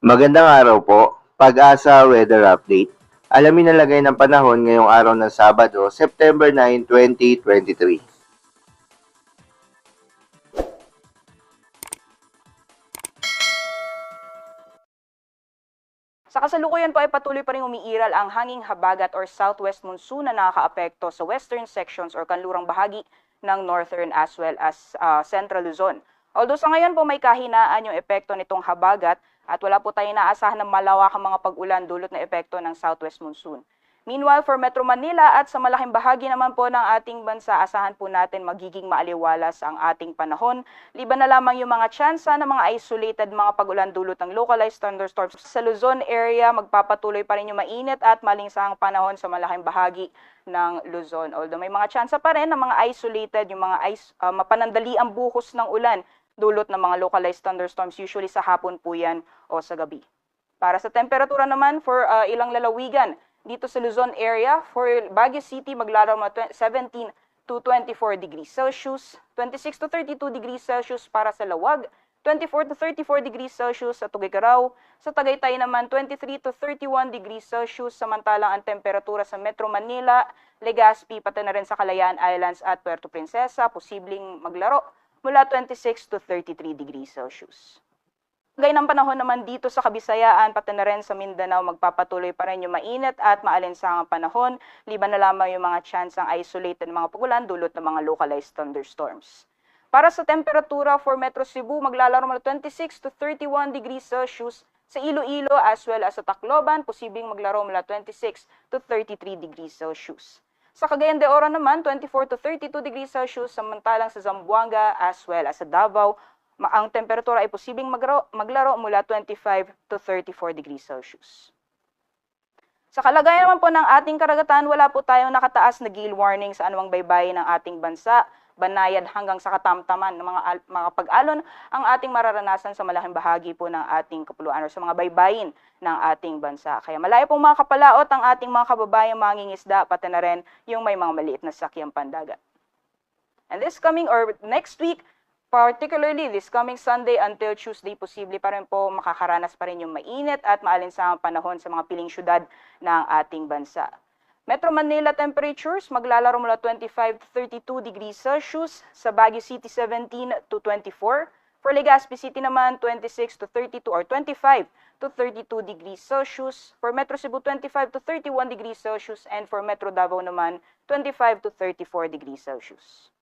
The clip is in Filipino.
Magandang araw po, Pag-asa Weather Update. Alamin ang lagay ng panahon ngayong araw ng Sabado, September 9, 2023. Sa kasalukuyan po ay patuloy pa rin umiiral ang hanging habagat or southwest monsoon na nakakaapekto sa western sections or kanlurang bahagi ng northern as well as central Luzon. Although sa ngayon po may kahinaan yung epekto nitong habagat at wala po tayong inaasahan ng malawakang mga pag-ulan dulot na epekto ng southwest monsoon. Meanwhile, for Metro Manila at sa malaking bahagi naman po ng ating bansa, asahan po natin magiging maaliwalas ang ating panahon. Liban na lamang yung mga tsansa ng mga isolated mga pag-ulan dulot ng localized thunderstorms. Sa Luzon area, magpapatuloy pa rin yung mainit at malinsahang panahon sa malaking bahagi ng Luzon. Although may mga tsansa pa rin ng mga isolated, yung mga mapanandali ang buhos ng ulan dulot ng mga localized thunderstorms, usually sa hapon po yan o sa gabi. Para sa temperatura naman, for ilang lalawigan, dito sa Luzon area, for Baguio City, maglalaro mga 17 to 24 degrees Celsius, 26 to 32 degrees Celsius para sa Lawag, 24 to 34 degrees Celsius sa Tuguegarao, sa Tagaytay naman 23 to 31 degrees Celsius, samantalang ang temperatura sa Metro Manila, Legazpi, pati na rin sa Kalayaan Islands at Puerto Princesa, posibleng maglaro mula 26 to 33 degrees Celsius. Gaya ng panahon naman dito sa Kabisayaan, pati na rin sa Mindanao, magpapatuloy pa rin yung mainit at maalinsangang panahon, liban na lamang yung mga tsansang isolated mga pagulan dulot ng mga localized thunderstorms. Para sa temperatura for Metro Cebu, maglalaro mula 26 to 31 degrees Celsius, sa Iloilo as well as sa Tacloban, posibleng maglaro mula 26 to 33 degrees Celsius. Sa Cagayan de Oro naman, 24 to 32 degrees Celsius, samantalang sa Zamboanga as well as sa Davao, ang temperatura ay posibleng maglaro mula 25 to 34 degrees Celsius. Sa kalagayan naman po ng ating karagatan, wala po tayong nakataas na gale warning sa anumang baybayin ng ating bansa. Banayad hanggang sa katamtaman ng mga pag-alon ang ating mararanasan sa malaking bahagi po ng ating kapuluan o sa mga baybayin ng ating bansa. Kaya malayo pong mga kapalaot ang ating mga kababayang mangingisda, pati na rin yung may mga maliit na sakyang pandagat. And this coming or next week, particularly this coming Sunday until Tuesday, posible pa rin po makakaranas pa rin yung mainit at maalinsangang panahon sa mga piling syudad ng ating bansa. Metro Manila temperatures maglalaro mula 25 to 32 degrees Celsius, sa Baguio City 17 to 24, for Legazpi City naman 26 to 32 or 25 to 32 degrees Celsius, for Metro Cebu 25 to 31 degrees Celsius, and for Metro Davao naman 25 to 34 degrees Celsius.